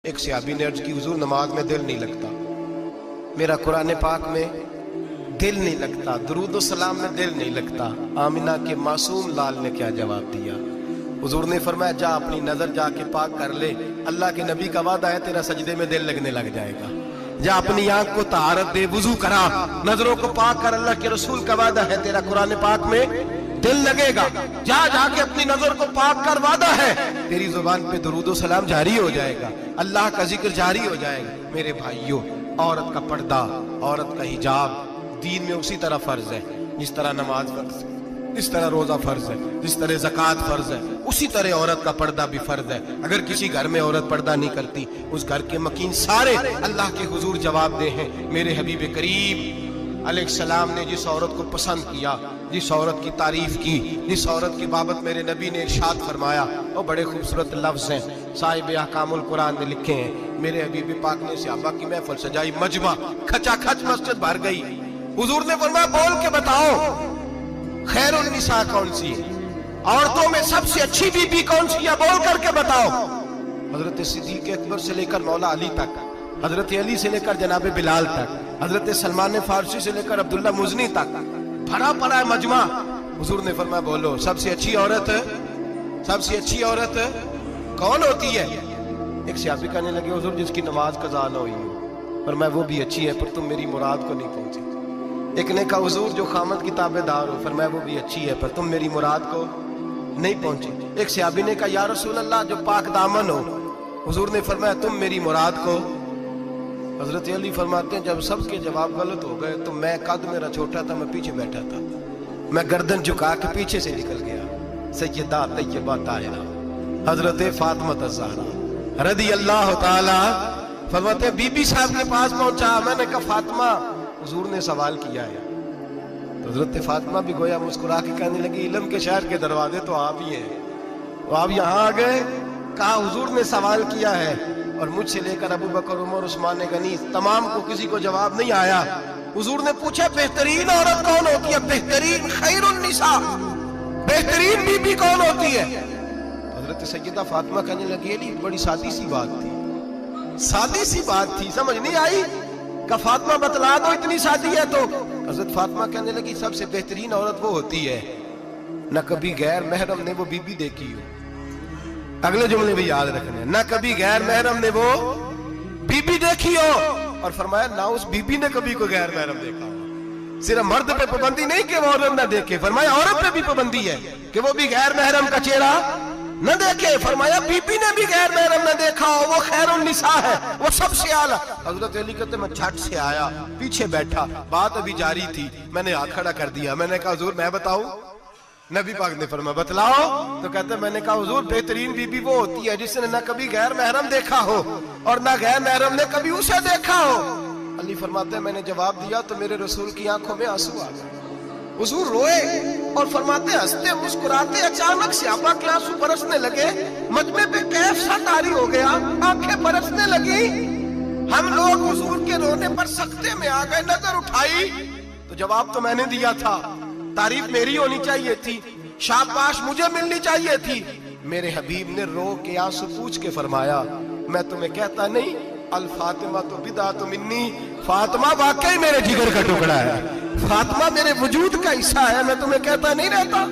ایک صحابی نے عرض کی حضور نماز میں دل نہیں لگتا، میرا قرآن پاک میں دل نہیں لگتا، درود و سلام میں دل نہیں لگتا۔ آمنہ کے معصوم لال نے کیا جواب دیا؟ حضور نے فرمایا جا اپنی نظر جا کے پاک کر لے، اللہ کے نبی کا وعدہ ہے تیرا سجدے میں دل لگنے لگ جائے گا۔ جا اپنی آنکھ کو طہارت دے، وضو کرا، نظروں کو پاک کر، اللہ کے رسول کا وعدہ ہے تیرا قرآن پاک میں دل لگے گا۔ جا جا کے اپنی نظر کو پاک کر، وعدہ ہے تیری زبان پہ درود و سلام جاری ہو جائے گا، اللہ کا ذکر جاری ہو جائے گا۔ میرے بھائیوں، عورت کا پردہ، عورت کا حجاب دین میں اسی طرح فرض ہے جس طرح نماز فرض ہے، جس طرح روزہ فرض ہے، جس طرح زکوٰۃ فرض ہے، اسی طرح عورت کا پردہ بھی فرض ہے۔ اگر کسی گھر میں عورت پردہ نہیں کرتی، اس گھر کے مکین سارے اللہ کے حضور جواب دے ہیں۔ میرے حبیب کریم علیہ السلام نے جس عورت کو پسند کیا، جس عورت کی تعریف کی، جس عورت کی بابت میرے نبی نے ارشاد فرمایا، وہ بڑے خوبصورت لفظ ہیں، صاحب احکام القرآن نے لکھے ہیں۔ میرے حبیب پاک نے صحابہ کی محفل سجائی، مجمع کھچا کھچ مسجد بھر گئی۔ حضور نے فرمایا بول کے بتاؤ خیر النساء کون سی ہے، عورتوں میں سب سے اچھی بی بی کون سی ہے، بول کر کے بتاؤ۔ حضرت صدیق اکبر سے لے کر مولا علی تک، حضرت علی سے لے کر جناب بلال تک، حضرت سلمان فارسی سے لے کر عبداللہ مزنی تک بھرا پڑا ہے مجمع۔ حضور نے فرمایا بولو سب سے اچھی عورت، سب سے اچھی عورت کون ہوتی ہے؟ ایک صحابی کہنے لگے حضور جس کی نماز قضا نہ ہوئی ہو، فرمایا وہ بھی اچھی ہے پر تم میری مراد کو نہیں پہنچی۔ ایک نے کہا حضور جو خامد کی تابع دار ہو، فرمایا وہ بھی اچھی ہے پر تم میری مراد کو نہیں پہنچی۔ ایک صحابی نے کہا یا رسول اللہ جو پاک دامن ہو، حضور نے فرمایا تم میری مراد کو۔ حضرت علی فرماتے ہیں جب سب کے جواب غلط ہو گئے تو میں قد میرا چھوٹا تھا، میں پیچھے بیٹھا تھا، میں گردن جھکا کے پیچھے سے نکل گیا۔ سیدہ طیبہ طاہرہ حضرت فاطمہ الزہرا رضی اللہ تعالی فرماتے ہیں بی بی صاحب کے پاس پہنچا، میں نے کہا فاطمہ حضور نے سوال کیا ہے۔ حضرت فاطمہ بھی گویا مسکرا کے کہنے لگی علم کے شہر کے دروازے تو آپ ہی ہیں، تو آپ یہاں آ گئے۔ کہا حضور نے سوال کیا ہے اور مجھ سے لے کر ابو بکر عمر عثمان غنی تمام کو کسی کو جواب نہیں آیا۔ حضور نے پوچھا بہترین عورت کون ہوتی ہے، بہترین خیر النساء، بہترین بی بی کون ہوتی ہے؟ حضرت سیدہ فاطمہ کہنے لگی علی بڑی سادی سی بات تھی، سادی سی بات تھی، سمجھ نہیں آئی؟ کہ فاطمہ بتلا دو اتنی سادی ہے تو۔ حضرت فاطمہ کہنے لگی سب سے بہترین عورت وہ ہوتی ہے نہ کبھی غیر محرم نے وہ بی بی دیکھی ہو۔ اگلے جملے بھی یاد رکھنے، نہ کبھی غیر محرم نے وہ بی بی دیکھی ہو، اور فرمایا نہ اس بی بی نے کبھی کوئی غیر محرم دیکھا ہو۔ صرف مرد پہ پابندی نہیں کہ وہ عورت نہ دیکھے، فرمایا عورت پہ بھی پابندی ہے کہ وہ بھی غیر محرم کا چہرہ نہ دیکھے۔ فرمایا بی بی نے بھی غیر محرم نہ دیکھا ہو، وہ خیر النساء ہے، وہ سب سے اعلیٰ۔ حضرت علی کہتے میں جھٹ سے آیا، پیچھے بیٹھا، بات ابھی جاری تھی، میں نے ہاتھ کھڑا کر دیا، میں نے کہا حضور میں بتاؤں؟ نبی پاک نے فرمایا بتلاؤ۔ تو کہتے میں نے کہا حضور بہترین بی بی وہ ہوتی ہے جس نے نہ کبھی غیر محرم دیکھا ہو اور نہ غیر محرم نے کبھی اسے دیکھا ہو۔ علی فرماتے ہیں میں نے جواب دیا تو میرے رسول کی آنکھوں میں آنسو آ گئے، حضور روئے اور فرماتے ہنستے مسکراتے اچانک صحابہ کے آنسو برسنے لگے، مجمع پہ کیف سا طاری ہو گیا، آنکھیں برسنے لگی۔ ہم لوگ حضور کے رونے پر سکتے میں آ گئے، نظر اٹھائی تو جواب تو میں نے دیا تھا، تعریف میری ہونی چاہیے تھی، شاباش مجھے ملنی چاہیے تھی۔ میرے حبیب نے رو کے آنسو پوچھ کے فرمایا میں تمہیں کہتا نہیں الفاطمہ تو بدعۃ منی، فاطمہ واقعی میرے جگر کا ٹکڑا ہے، فاطمہ میرے وجود کا حصہ ہے، میں تمہیں کہتا نہیں رہتا؟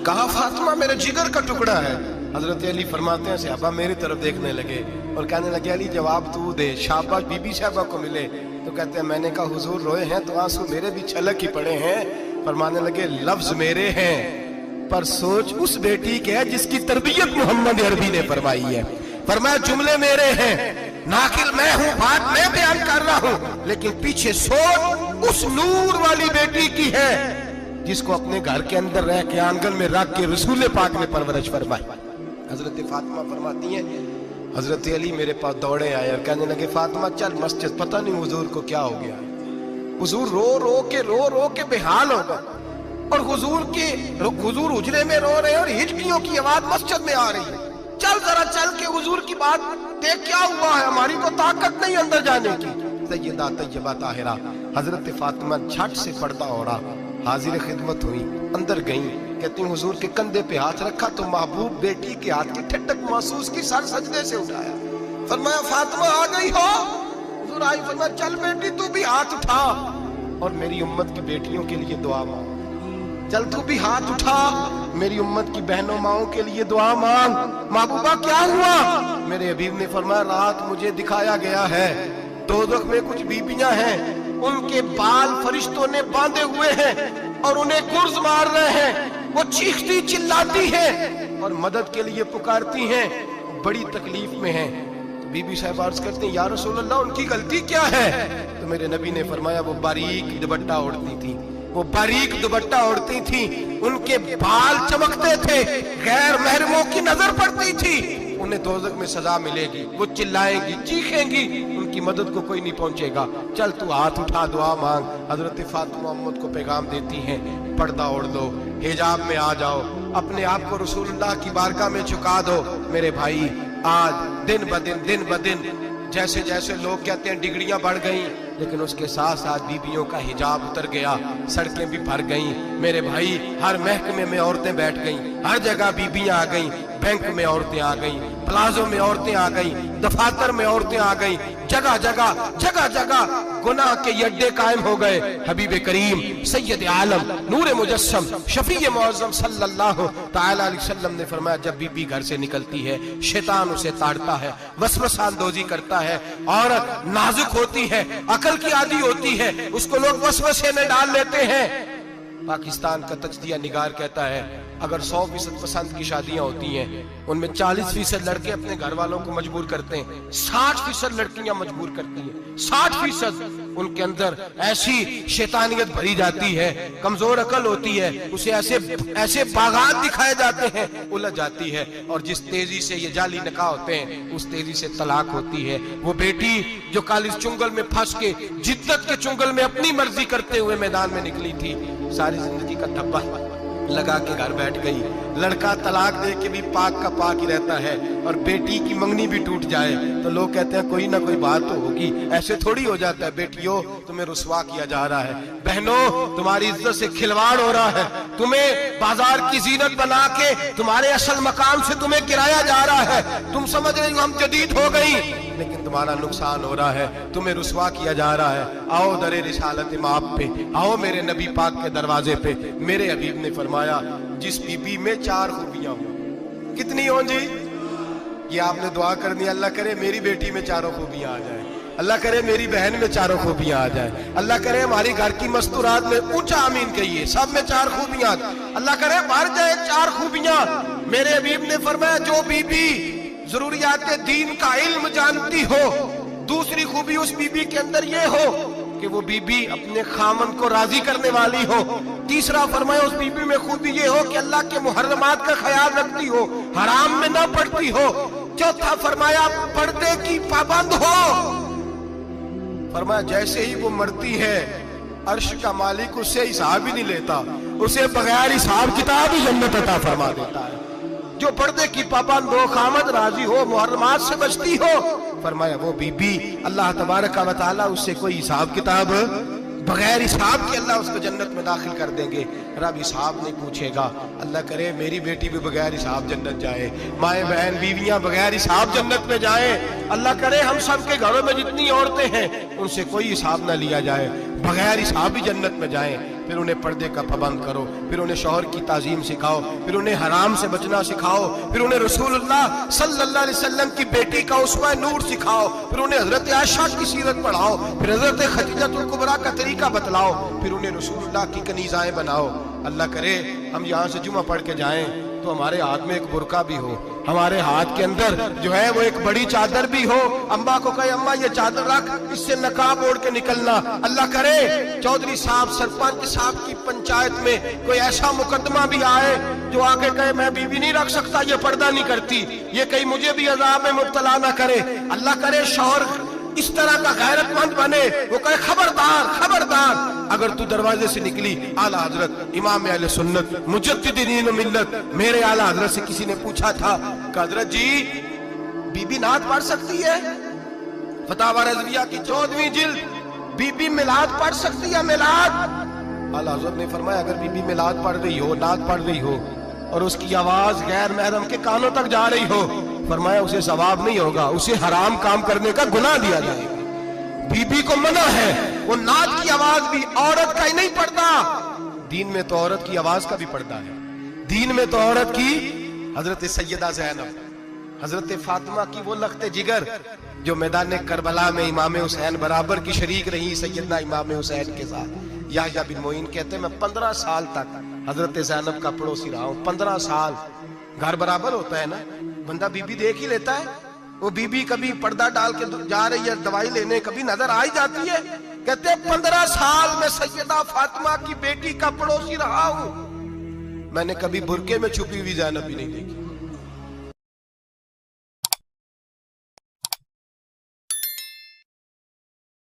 کہا فاطمہ میرے جگر کا ٹکڑا ہے۔ حضرت علی فرماتے ہیں صحابہ میری طرف دیکھنے لگے اور کہنے لگے علی جواب تو دے، شاباش بی بی صاحبہ کو ملے۔ تو کہتے ہیں میں نے کہا حضور روئے ہیں تو آنسو میرے بھی چھلک ہی پڑے ہیں۔ فرمانے لگے لفظ میرے ہیں پر سوچ اس بیٹی کے ہے جس کی تربیت محمد عربی نے فرمائی ہے۔ فرمایا جملے میرے ہیں، ناقل میں ہوں، بات میں بیان کر رہا ہوں، لیکن پیچھے سوچ اس نور والی بیٹی کی ہے جس کو اپنے گھر کے اندر رہ کے آنگن میں رکھ کے رسول پاک نے پرورش فرمائی۔ حضرت فاطمہ فرماتی ہیں حضرت علی میرے پاس دوڑے آئے اور کہنے لگے فاطمہ چل مسجد، پتہ نہیں حضور کو کیا ہو گیا۔ حضور رو رو کے بحال ہو گئے اور حضور حجرے میں رو رہے ہیں اور ہچکیوں کی آواز مسجد میں آ رہی ہے، چل ذرا چل کے حضور کی بات دیکھ کیا ہوا ہے، ہماری کو طاقت نہیں اندر جانے کی۔ سیدہ طیبہ طاہرہ حضرت فاطمہ جھٹ سے پردہ اوڑا حاضر خدمت ہوئی، اندر گئیں، کہتی ہیں حضور کے کندھے پہ ہاتھ رکھا تو محبوب بیٹی کے ہاتھ کی ٹھنڈک محسوس کی، سر سجدے سے اٹھایا، फरमाया फातिमा आ गई हो? हुजूर आई, फरमाया चल बेटी तू भी हाथ उठा और मेरी उम्मत की बेटियों के लिए दुआ मांग। चल तू भी हाथ उठा, मेरी उम्मत की बहनों माओं के लिए दुआ मांग। महबूबा क्या हुआ? मेरे हबीब ने फरमाया रात मुझे दिखाया गया है दोज़ख में कुछ बीबियां हैं, उनके बाल फरिश्तों ने बांधे हुए हैं और उन्हें गुर्ज मार रहे हैं। वो चीखती चिल्लाती हैं और मदद के लिए पुकारती हैं, बड़ी तकलीफ में हैं। तो बीबी साहब अर्ज करते हैं या रसूल अल्लाह उनकी गलती क्या है? तो मेरे नबी ने फरमाया वो बारीक दुपट्टा ओढ़ती थी, वो बारीक दुपट्टा ओढ़ती थी, उनके बाल चमकते थे, गैर महरमों की नजर पड़ती थी, उन्हें दोज़ख में सजा मिलेगी, वो चिल्लाएंगी चीखेंगी, उनकी मदद को कोई नहीं पहुंचेगा। चल तू हाथ उठा दुआ मांग। हजरत फातिमा उम्मत को पैगाम देती हैं पर्दा ओढ़ दो, हिजाब में आ जाओ, अपने आप को रसूलुल्लाह की बारगाह में झुका दो। मेरे भाई आज दिन ब दिन जैसे जैसे लोग कहते हैं डिग्रियां बढ़ गई, लेकिन उसके साथ साथ बीबियों का हिजाब उतर गया, सड़कें भी भर गईं। मेरे भाई हर महकमे में औरतें बैठ गईं, हर जगह बीबियां आ गईं, बैंक में औरतें आ गईं, प्लाजो में औरतें आ गईं, दफातर में औरतें आ गईं, जगह जगह गुनाह के अड्डे कायम हो गए। हबीब करीम सैयद आलम नूर मुजस्सम शफी मुअज़्ज़म सल्लल्लाहु तआला अलैहि वसल्लम ने फरमाया जब बीबी घर से निकलती है शैतान उसे ताड़ता है, वसवसा अंदोज़ी करता है, औरत नाजुक होती है, अकल की आदी होती है, उसको लोग वसवसे में डाल लेते हैं। पाकिस्तान का तजदिया निगार कहता है अगर 100% पसंद की शादियां होती हैं उनमें 40% लड़के अपने घर वालों को मजबूर करते हैं, 60% लड़कियां मजबूर करती हैं, 60% उनके अंदर ऐसी शैतानियत भरी जाती है, कमजोर अकल होती है, उसे ऐसे बागात दिखाए जाते हैं, उलझ जाती है, और जिस तेजी से ये जाली निकाह होते हैं उस तेजी से तलाक होती है। वो बेटी जो कालिज चुंगल में फंस के जिद्दत के चुंगल में अपनी मर्जी करते हुए मैदान में निकली थी, सारी जिंदगी का धब्बा लगा के घर बैठ गई। लड़का तलाक दे के भी पाक का पाक ही रहता है, और बेटी की मंगनी भी टूट जाए तो लोग कहते हैं कोई ना कोई बात तो होगी। ऐसे थोड़ी हो जाता है। बेटियों तुम्हें रुसवा किया जा रहा है, बहनों तुम्हारी इज्जत से खिलवाड़ हो रहा है, तुम्हें बाजार की जीनत बना के तुम्हारे असल मकाम से तुम्हें गिराया जा रहा है। तुम समझ रही हो हम जदीद हो गई, लेकिन तुम्हारा नुकसान हो रहा है, तुम्हें रुसवा किया जा रहा है। आओ दरे रिसालत माप पे, आओ मेरे नबी पाक के दरवाजे पे। मेरे हबीब ने फरमाया जिस बीबी में 4 खूबियां हो, कितनी हो जी? ये आपने दुआ करनी, अल्लाह करे मेरी बेटी में 4 खूबियां आ जाए, अल्लाह करे मेरी बहन में 4 खूबियां आ जाए, अल्लाह करे हमारी घर की मस्तूरात में ऊंचा आमीन कहिए सब में 4 खूबियां, अल्लाह करे भर जाए 4 खूबियां। मेरे हबीब ने फरमाया जो बीबी जरूरियात दीन का इल्म जानती हो, दूसरी खूबी उस बीबी के अंदर ये हो कि वो बीबी अपने खामन को राजी करने वाली हो, तीसरा फरमाया उस बीबी में खूबी ये हो कि अल्लाह के मुहर्रमात का ख्याल रखती हो, हराम में ना पड़ती हो, चौथा फरमाया पर्दे की पाबंद हो। फरमाया जैसे ही वो मरती है अर्श का मालिक उससे हिसाब ही नहीं लेता, उसे बगैर हिसाब किताब ही जन्नत अता फरमा देता है। जो पर्दे की पाबंद हो, खामद राजी हो, मुहर्रमात से बचती हो, फरमाया वो बीबी अल्लाह तबारक व तआला उससे कोई हिसाब किताब बगैर हिसाब के अल्लाह उसको जन्नत में दाखिल कर देंगे। रब हिसाब नहीं पूछेगा। अल्लाह करे मेरी बेटी भी बगैर हिसाब जन्नत जाए, माए बहन बीवियां बगैर हिसाब जन्नत में जाए। अल्लाह करे हम सब के घरों में जितनी औरतें हैं उनसे कोई हिसाब ना लिया जाए, बगैर हिसाब भी जन्नत में जाएं। फिर उन्हें पर्दे का पाबंद करो, फिर उन्हें शौहर की ताजीम सिखाओ, फिर उन्हें हराम से बचना सिखाओ, फिर उन्हें रसूलुल्लाह सल्लल्लाहु अलैहि वसल्लम की बेटी का उसवा नूर सिखाओ, फिर उन्हें हजरत आयशा की सीरत पढ़ाओ, फिर हजरत खदीजतुल कुबरा का तरीका बतलाओ, फिर उन्हें रसूलुल्लाह की कनीज़ाएं बनाओ। अल्लाह करे हम यहाँ से जुमा पढ़ के जाएं तो हमारे हाथ में एक बुरका भी हो, हमारे हाथ के अंदर जो है वो एक बड़ी चादर भी हो। अम्मा को कहे अम्मा ये चादर रख, इससे नकाब ओढ़ के निकलना। अल्लाह करे चौधरी साहब सरपंच साहब की पंचायत में कोई ऐसा मुकदमा भी आए जो आके कहे मैं बीवी नहीं रख सकता, ये पर्दा नहीं करती, ये कहीं मुझे भी अजाब में मुब्तला ना करे। अल्लाह करे शौहर इस तरह का गैरतमंद बने, वो कहे खबरदार खबरदार, अगर तू दरवाजे से निकली आला हजरत इमाम अहले सुन्नत मुजद्दिदीन मिल्लत मेरे आला हजरत से किसी ने पूछा था कि हजरत जी बीबी नात पढ़ सकती है? फतावा रज़विया की 14वीं जिल्द, बीबी मिलाद पढ़ सकती है? मिलाद आला हजरत ने फरमाया अगर बीबी मिलाद पढ़ रही हो, नात पढ़ रही हो और उसकी आवाज गैर महरम के कानों तक जा रही हो फरमाया उसे सवाब नहीं होगा, उसे हराम काम करने का गुनाह दिया जाएगा। बीबी को मना है, वो नाद की आवाज भी औरत का ही नहीं पड़ता, दीन में तो औरत की आवाज का भी पर्दा है। दीन में तो औरत की हजरत सैयदा ज़ैनब, हजरत फातिमा की वो लख्ते जिगर जो मैदान करबला में इमाम हुसैन बराबर की शरीक रही सैयदना इमाम हुसैन के साथ। याह्या बिन मोइन कहते मैं 15 साल तक हजरत ज़ैनब का पड़ोसी रहा हूं। 15 साल, घर बराबर होता है ना, बंदा बीबी देख ही लेता है। वो बीबी कभी पर्दा डाल के जा रही है दवाई लेने, कभी नजर आ ही जाती है। कहते हैं 15 साल में सैयदा फातिमा की बेटी का पड़ोसी रहा हूं, मैंने कभी बुरके में छुपी हुई ज़ैनब भी नहीं देखी।